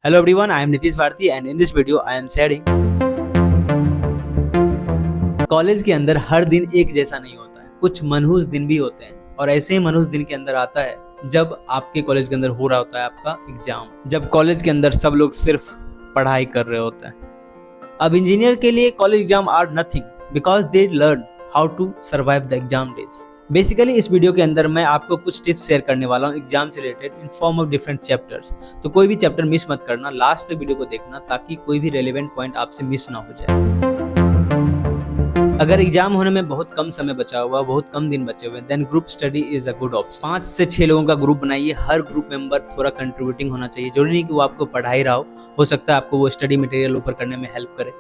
Hello everyone, I am Nitish Bharti and in this video I am sharing college के अंदर हर दिन एक जैसा नहीं होता है, कुछ मनहूस दिन भी होते हैं और ऐसे ही मनहूस दिन के अंदर आता है जब आपके कॉलेज के अंदर हो रहा होता है आपका एग्जाम, जब कॉलेज के अंदर सब लोग सिर्फ पढ़ाई कर रहे होते हैं। अब इंजीनियर के लिए college exam are nothing because they learn how to survive the exam days. Basically इस वीडियो के अंदर मैं आपको कुछ टिप्स शेयर करने वाला हूँ एग्जाम से related in form of different chapters. तो कोई भी चैप्टर मिस मत करना, लास्ट तक वीडियो को देखना ताकि कोई भी रेलेवेंट पॉइंट आपसे मिस ना हो जाए। अगर एग्जाम होने में बहुत कम समय बचा हुआ, बहुत कम दिन बचे हुए, then group study is a good option. 5 से 6 लोगों का ग्रुप बनाइए, हर ग्रुप मेंबर थोड़ा कंट्रीब्यूटिंग होना चाहिए। जरूरी नहीं कि वो आपको पढ़ा ही रहा हो सकता है आपको वो स्टडी मटेरियल ऊपर करने में हेल्प करे।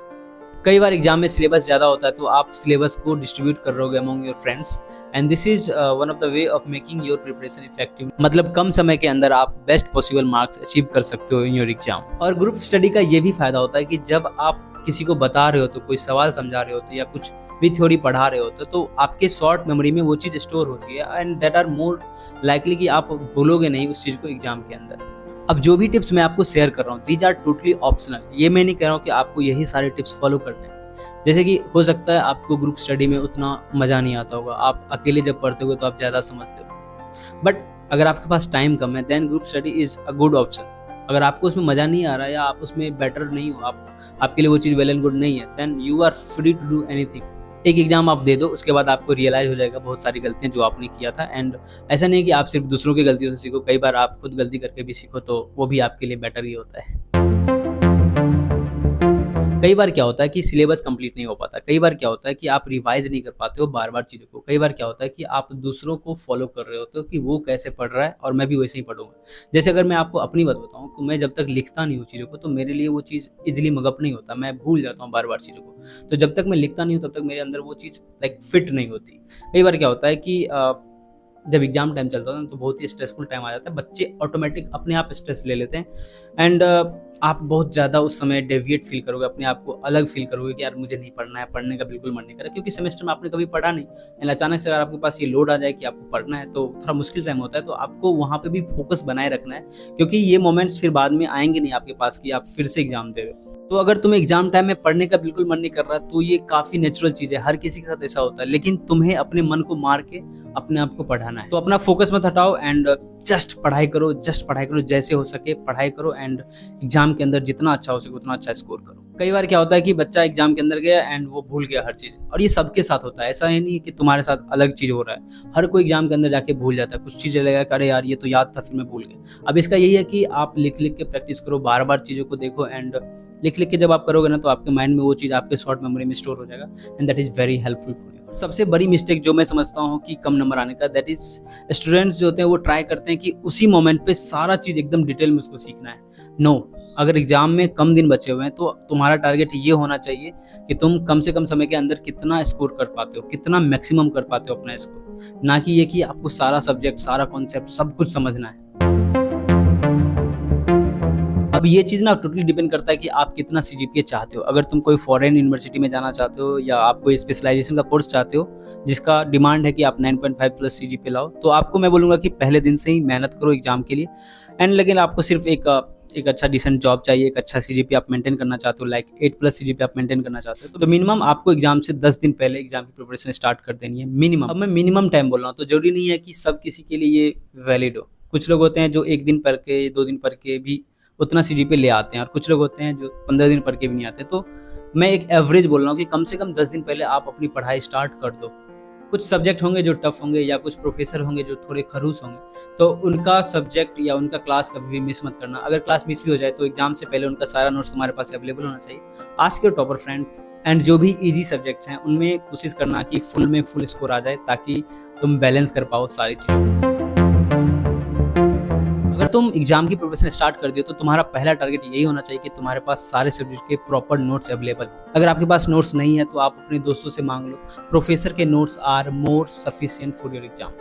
कई बार एग्जाम में सिलेबस ज़्यादा होता है तो आप सिलेबस को डिस्ट्रीब्यूट कर रहोगे among your friends and this is one of the way of making your preparation effective. मतलब कम समय के अंदर आप बेस्ट पॉसिबल मार्क्स अचीव कर सकते हो इन योर एग्जाम। और ग्रुप स्टडी का ये भी फायदा होता है कि जब आप किसी को बता रहे हो तो कोई सवाल समझा रहे होते या कुछ भी थ्योरी पढ़ा रहे होते तो आपके शॉर्ट मेमोरी में वो चीज़ स्टोर होती है and that are more likely कि आप भूलोगे नहीं उस चीज़ को एग्जाम के अंदर। अब जो भी टिप्स मैं आपको शेयर कर रहा हूँ दीज आर टोटली ऑप्शनल। ये मैं नहीं कह रहा हूँ कि आपको यही सारे टिप्स फॉलो करने हैं। जैसे कि हो सकता है आपको ग्रुप स्टडी में उतना मज़ा नहीं आता होगा, आप अकेले जब पढ़ते हो तो आप ज़्यादा समझते हो, बट अगर आपके पास टाइम कम है then group study is a good option. अगर आपको उसमें मज़ा नहीं आ रहा या आप उसमें बेटर नहीं हो, आपके लिए वो चीज़ वेल एंड गुड नहीं है, then you are free to do anything. एक एग्जाम आप दे दो, उसके बाद आपको रियलाइज़ हो जाएगा बहुत सारी गलतियाँ जो आपने किया था। एंड ऐसा नहीं है कि आप सिर्फ दूसरों की गलतियों से सीखो, कई बार आप खुद गलती करके भी सीखो तो वो भी आपके लिए बेटर ही होता है। कई बार क्या होता है कि सिलेबस कंप्लीट नहीं हो पाता, कई बार क्या होता है कि आप रिवाइज नहीं कर पाते हो बार बार चीज़ों को, कई बार क्या होता है कि आप दूसरों को फॉलो कर रहे होते हो कि वो कैसे पढ़ रहा है और मैं भी वैसे ही पढ़ूंगा। जैसे अगर मैं आपको अपनी बात बताऊं तो मैं जब तक लिखता नहीं हूँ चीज़ों को तो मेरे लिए वो चीज़ इजिली मगअप नहीं होता, मैं भूल जाता हूँ बार बार चीज़ों को। तो जब तक मैं लिखता नहीं हूँ तब तक मेरे अंदर वो चीज़ लाइक फिट नहीं होती। कई बार क्या होता है कि जब एग्जाम टाइम चलता है तो बहुत ही स्ट्रेसफुल टाइम आ जाता है, बच्चे ऑटोमेटिक अपने आप स्ट्रेस ले लेते हैं एंड आप बहुत ज़्यादा उस समय डेविएट फील करोगे, अपने आप को अलग फील करोगे कि यार मुझे नहीं पढ़ना है, पढ़ने का बिल्कुल मन नहीं कर रहा, क्योंकि सेमेस्टर में आपने कभी पढ़ा नहीं एंड अचानक से अगर आपके पास ये लोड आ जाए कि आपको पढ़ना है तो थोड़ा मुश्किल टाइम होता है। तो आपको वहाँ पे भी फोकस बनाए रखना है क्योंकि ये मोमेंट्स फिर बाद में आएंगे नहीं आपके पास कि आप फिर से एग्जाम दे रहे हो। तो अगर तुम्हें एग्जाम टाइम में पढ़ने का बिल्कुल मन नहीं कर रहा तो ये काफ़ी नेचुरल चीज़ है, हर किसी के साथ ऐसा होता है, लेकिन तुम्हें अपने मन को मार के अपने आप को पढ़ाना है। तो अपना फोकस मत हटाओ एंड जस्ट पढ़ाई करो, जैसे हो सके पढ़ाई करो एंड एग्जाम के अंदर जितना अच्छा हो सके उतना अच्छा स्कोर करो। कई बार क्या होता है कि बच्चा एग्जाम के अंदर गया एंड वो भूल गया हर चीज़, और ये सबके साथ होता है, ऐसा ही नहीं कि तुम्हारे साथ अलग चीज़ हो रहा है। हर कोई एग्जाम के अंदर जाके भूल जाता है, कुछ चीज़ें लगेगा कि अरे यार ये तो याद था फिर मैं भूल गया। अब इसका यही है कि आप लिख लिख के प्रैक्टिस करो, बार बार चीज़ों को देखो एंड लिख लिख के जब आप करोगे ना तो आपके माइंड में वो चीज़ आपके शॉर्ट मेमोरी में स्टोर हो जाएगा and that is very helpful for you. सबसे बड़ी मिस्टेक जो मैं समझता हूँ कि कम नंबर आने का, दैट इज स्टूडेंट्स जो होते हैं वो ट्राई करते हैं कि उसी मोमेंट पे सारा चीज़ एकदम डिटेल में उसको सीखना है। नो, अगर एग्जाम में कम दिन बचे हुए हैं तो तुम्हारा टारगेट ये होना चाहिए कि तुम कम से कम समय के अंदर कितना स्कोर कर पाते हो, कितना मैक्सिमम कर पाते हो अपना स्कोर, ना कि ये कि आपको सारा सब्जेक्ट, सारा कॉन्सेप्ट सब कुछ समझना है। अब ये चीज़ ना टोटली डिपेंड करता है कि आप कितना सीजीपीए चाहते हो। अगर तुम कोई फॉरेन यूनिवर्सिटी में जाना चाहते हो या आप कोई स्पेशलाइजेशन का कोर्स चाहते हो जिसका डिमांड है कि आप 9.5 प्लस सीजीपीए लाओ, तो आपको मैं बोलूँगा कि पहले दिन से ही मेहनत करो एग्जाम के लिए एंड लेकिन आपको सिर्फ एक अच्छा डिसेंट जॉब चाहिए, एक अच्छा सीजीपीए आप मेंटेन करना चाहते हो, लाइक 8 प्लस सीजीपीए आप मेंटेन करना चाहते हो तो मिनिमम आपको एग्जाम से 10 दिन पहले एग्जाम की प्रिपरेशन स्टार्ट कर देनी है, मिनिमम। अब मैं मिनिमम टाइम बोल रहा हूँ तो जरूरी नहीं है कि सब किसी के लिए ये वैलिड हो। कुछ लोग होते हैं जो 1 दिन पढ़ के 2 दिन पढ़ के भी उतना सीजीपीए ले आते हैं और कुछ लोग होते हैं जो 15 दिन पढ़ के भी नहीं आते। तो मैं एक एवरेज बोल रहा हूँ कि कम से कम 10 दिन पहले आप अपनी पढ़ाई स्टार्ट कर दो। कुछ सब्जेक्ट होंगे जो टफ होंगे या कुछ प्रोफेसर होंगे जो थोड़े खड़ूस होंगे तो उनका सब्जेक्ट या उनका क्लास कभी भी मिस मत करना। अगर क्लास मिस भी हो जाए तो एग्जाम से पहले उनका सारा नोट्स तुम्हारे पास अवेलेबल होना चाहिए। Ask your topper friend and जो भी इजी सब्जेक्ट्स हैं उनमें कोशिश करना कि फुल स्कोर आ जाए ताकि तुम बैलेंस कर पाओ सारी चीज़ों। अगर तुम एग्जाम की प्रिपरेशन स्टार्ट कर दियो तो तुम्हारा पहला टारगेट यही होना चाहिए कि तुम्हारे पास सारे सब्जेक्ट के प्रॉपर नोट्स अवेलेबल हो। अगर आपके पास नोट्स नहीं है तो आप अपने दोस्तों से मांग लो, प्रोफेसर के notes are more sufficient for your exam.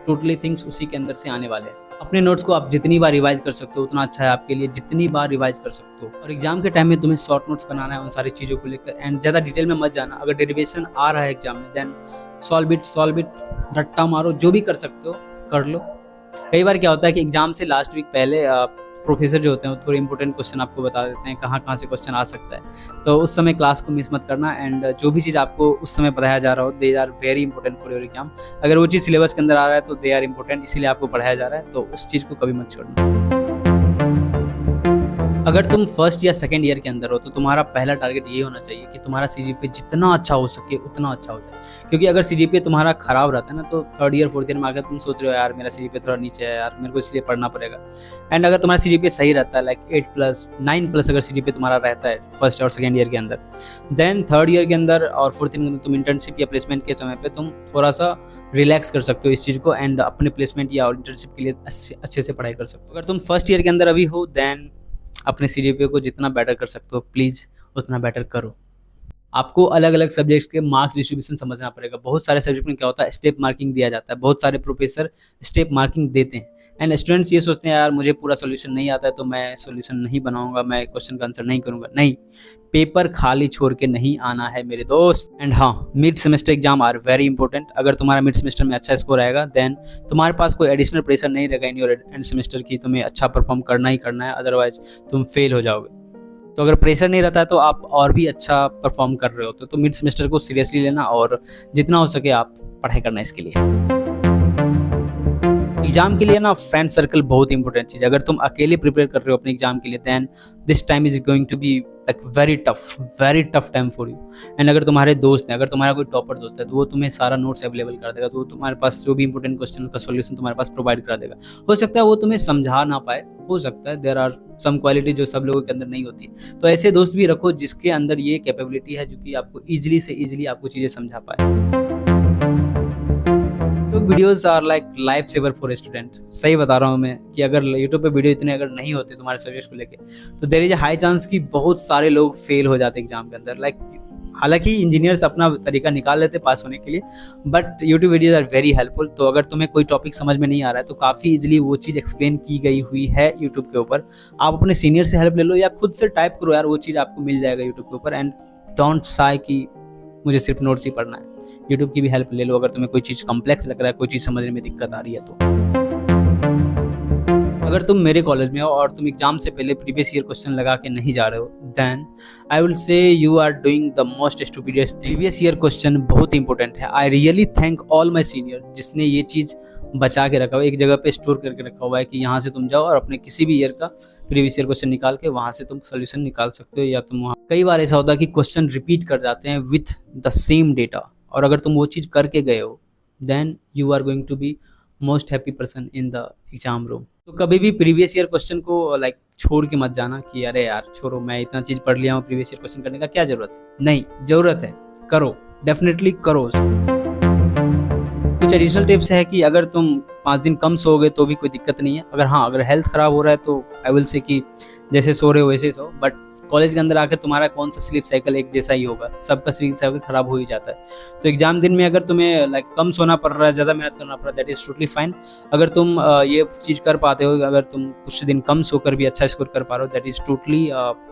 Totally things उसी के अंदर से आने वाले हैं। अपने नोट्स को आप जितनी बार रिवाइज कर सकते हो उतना अच्छा है आपके लिए, जितनी बार रिवाइज कर सकते हो। और एग्जाम के टाइम में तुम्हें शॉर्ट नोट्स बनाना है उन सारी चीज़ों को लेकर एंड ज़्यादा डिटेल में मत जाना। अगर डेरिवेशन आ रहा है एग्जाम में देन सॉल्व इट, रट्टा मारो, जो भी कर सकते हो कर लो। कई बार क्या होता है कि एग्जाम से लास्ट वीक पहले प्रोफेसर जो होते हैं वो थोड़े इंपॉर्टेंट क्वेश्चन आपको बता देते हैं, कहाँ से क्वेश्चन आ सकता है। तो उस समय क्लास को मिस मत करना, एंड जो भी चीज़ आपको उस समय पढ़ाया जा रहा हो, they are very important for your exam. अगर वो चीज़ सिलेबस के अंदर आ रहा है तो दे आर इंपॉर्टेंट, इसीलिए आपको पढ़ाया जा रहा है, तो उस चीज़ को कभी मत छोड़ना। अगर तुम फर्स्ट या सेकंड ईयर के अंदर हो तो तुम्हारा पहला टारगेट ये होना चाहिए कि तुम्हारा सीजीपीए जितना अच्छा हो सके उतना अच्छा हो जाए, क्योंकि अगर सीजीपीए तुम्हारा खराब रहता है ना तो थर्ड ईयर फोर्थ ईयर में आकर तुम सोच रहे हो यार मेरा सीजीपीए थोड़ा नीचे है यार, मेरे को इसलिए पढ़ना पड़ेगा। एंड अगर तुम्हारा सीजीपीए सही रहता है, लाइक 8+, 9+ अगर सीजीपीए तुम्हारा रहता है फर्स्ट और सेकंड ईयर के अंदर, देन थर्ड ईयर के अंदर और फोर्थ ईयर के अंदर तुम इंटर्नशिप या प्लेसमेंट के समय पे तुम थोड़ा सा रिलैक्स कर सकते हो इस चीज़ को, एंड अपने प्लेसमेंट या इंटर्नशिप के लिए अच्छे से पढ़ाई कर सकते हो। अगर तुम फर्स्ट ईयर के अंदर अभी हो, देन अपने सीजीपीए को जितना बेटर कर सकते हो प्लीज़ उतना बेटर करो। आपको अलग अलग सब्जेक्ट के मार्क्स डिस्ट्रीब्यूशन समझना पड़ेगा। बहुत सारे सब्जेक्ट में क्या होता है, स्टेप मार्किंग दिया जाता है, बहुत सारे प्रोफेसर स्टेप मार्किंग देते हैं, एंड स्टूडेंट्स ये सोचते हैं यार मुझे पूरा सोल्यूशन नहीं आता है तो मैं सोल्यूशन नहीं बनाऊंगा, मैं क्वेश्चन का आंसर नहीं करूंगा। नहीं, पेपर खाली छोड़ के नहीं आना है मेरे दोस्त। एंड हाँ, mid semester exam are very important. अगर तुम्हारा मिड सेमेस्टर में अच्छा स्कोर आएगा देन तुम्हारे पास कोई एडिशनल प्रेशर नहीं रहेगा इन योर एंड सेमेस्टर की, तुम्हें अच्छा परफॉर्म करना ही करना है, अदरवाइज तुम फेल हो जाओगे। तो अगर प्रेशर नहीं रहता है तो आप और भी अच्छा परफॉर्म कर रहे होते तो मिड सेमेस्टर को सीरियसली लेना और जितना हो सके आप पढ़ाई करना इसके लिए। एग्जाम के लिए ना फ्रेंड सर्कल बहुत इंपॉर्टेंट चीज़ है। अगर तुम अकेले प्रिपेयर कर रहे हो अपने एग्जाम के लिए then this time is going to be like very tough time for you. And अगर तुम्हारे दोस्त हैं, अगर तुम्हारा कोई टॉपर दोस्त है तो वो तुम्हें सारा नोट्स अवेलेबल कर देगा, तो वो तुम्हारे पास जो भी इंपॉर्टेंट क्वेश्चन का सोल्यूशन तुम्हारे पास प्रोवाइड करा देगा। हो सकता है वो तुम्हें समझा ना पाए, हो सकता है देयर आर सम क्वालिटी जो सब लोगों के अंदर नहीं होती, तो ऐसे दोस्त भी रखो जिसके अंदर ये कैपेबिलिटी है जो कि आपको ईजिली आपको चीज़ें समझा पाए। YouTube videos are like life saver for student. सही बता रहा हूँ मैं कि अगर यूट्यूब पे वीडियो इतने अगर नहीं होते तुम्हारे सब्जेक्ट को लेके तो there is a high chance कि बहुत सारे लोग फेल हो जाते एग्जाम के अंदर। लाइक हालांकि इंजीनियर्स अपना तरीका निकाल लेते पास होने के लिए, but YouTube videos are very helpful. तो अगर तुम्हें कोई टॉपिक समझ में नहीं आ रहा है तो काफ़ी इजीली वो चीज़ एक्सप्लेन की गई हुई है यूट्यूब के ऊपर। आप अपने सीनियर से हेल्प ले लो या खुद से टाइप करो यार, वो चीज़ आपको मिल जाएगा यूट्यूब के ऊपर। एंड डोंट शाय कि मुझे सिर्फ नोट्स ही पढ़ना है, यूट्यूब की भी हेल्प ले लो अगर तुम्हें कोई चीज़ कॉम्प्लेक्स लग रहा है, कोई चीज़ समझने में दिक्कत आ रही है तो। अगर तुम मेरे कॉलेज में हो और तुम एग्जाम से पहले प्रीवियस ईयर क्वेश्चन लगा के नहीं जा रहे हो then I will say you are doing the most stupidest thing. Previous year question बहुत इंपॉर्टेंट है। I really thank all my senior जिसने ये चीज़ बचा के रखा हुआ है, एक जगह पे स्टोर करके रखा हुआ है कि यहाँ से तुम जाओ और अपने किसी भी ईयर का प्रीवियस ईयर क्वेश्चन निकाल के वहाँ से तुम सोल्यूशन निकाल सकते हो, या तुम वहाँ कई बार ऐसा होता है कि क्वेश्चन रिपीट कर जाते हैं विथ द सेम डेटा, और अगर तुम वो चीज़ करके गए हो then you are going to be most happy person in the exam room. तो कभी भी प्रीवियस ईयर क्वेश्चन को लाइक छोड़ के मत जाना कि अरे यार छोड़ो मैं इतना चीज़ पढ़ लिया हूँ, प्रीवियस ईयर क्वेश्चन करने का क्या ज़रूरत है। नहीं, ज़रूरत है, करो, डेफिनेटली करो। कुछ एडिशनल टिप्स है कि अगर तुम 5 दिन कम सोओगे तो भी कोई दिक्कत नहीं है। अगर हेल्थ ख़राब हो रहा है तो आई विल से कि जैसे सो रहे हो वैसे ही सो, बट कॉलेज के अंदर आकर तुम्हारा कौन सा स्लीप साइकिल एक जैसा ही होगा, सबका स्लीप साइकिल खराब हो ही जाता है। तो एग्जाम दिन में अगर तुम्हें लाइक कम सोना पड़ रहा है, ज़्यादा मेहनत करना पड़ रहा है, दैट इज़ टोटली फाइन। अगर तुम ये चीज़ कर पाते हो, अगर तुम कुछ दिन कम सोकर भी अच्छा स्कोर कर पा रहे हो, that is totally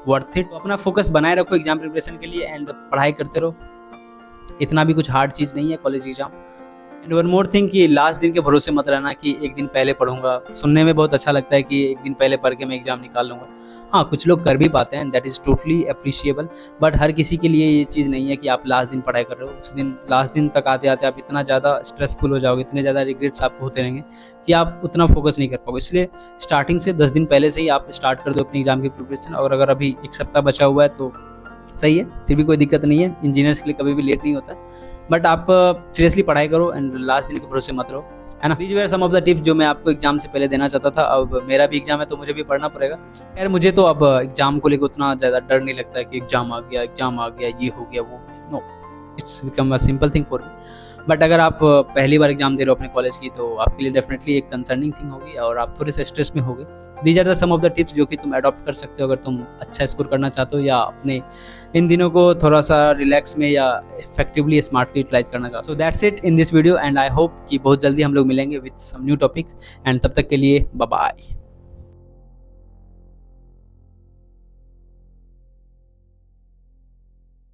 worth it. तो अपना फोकस बनाए रखो एग्जाम प्रिपरेशन के लिए एंड पढ़ाई करते रहो। इतना भी कुछ हार्ड चीज़ नहीं है college exam. And one more thing कि लास्ट दिन के भरोसे मत रहना कि एक दिन पहले पढ़ूंगा। सुनने में बहुत अच्छा लगता है कि एक दिन पहले पढ़ के मैं एग्जाम निकाल लूँगा। हाँ, कुछ लोग कर भी पाते हैं, that is totally appreciable, but हर किसी के लिए ये चीज़ नहीं है कि आप लास्ट दिन पढ़ाई कर रहे हो। उस दिन लास्ट दिन तक आते आते आप इतना ज़्यादा स्ट्रेसफुल हो जाओगे, इतने ज़्यादा रिग्रेट्स आपको होते रहेंगे कि आप उतना फोकस नहीं कर पाओगे। इसलिए स्टार्टिंग से 10 दिन पहले से ही आप स्टार्ट कर दो अपनी एग्जाम की प्रिपरेशन। और अगर अभी 1 सप्ताह बचा हुआ है तो सही है, फिर भी कोई दिक्कत नहीं है। इंजीनियर्स के लिए कभी भी लेट नहीं होता, बट आप सीरियसली पढ़ाई करो एंड लास्ट दिन के भरोसे मत रहो, है ना। These were some of the tips जो मैं आपको एग्जाम से पहले देना चाहता था। अब मेरा भी एग्जाम है तो मुझे भी पढ़ना पड़ेगा। खैर मुझे तो अब एग्जाम को लेकर उतना ज़्यादा डर नहीं लगता है कि एग्जाम आ गया, ये हो गया, वो no, it's become a simple thing for me. But अगर आप पहली बार एग्जाम दे रहे हो अपने कॉलेज की तो आपके लिए डेफिनेटली एक कंसर्निंग थिंग होगी और आप थोड़े से स्ट्रेस में होगे। These are the some of the tips जो कि तुम अडॉप्ट कर सकते हो अगर तुम अच्छा स्कोर करना चाहते हो या अपने इन दिनों को थोड़ा सा रिलैक्स में या इफेक्टिवली स्मार्टली यूटिलाइज करना चाहते हो। So that's it in this video and I hope कि बहुत जल्दी हम लोग मिलेंगे with some new topics and तब तक के लिए बाय बाय।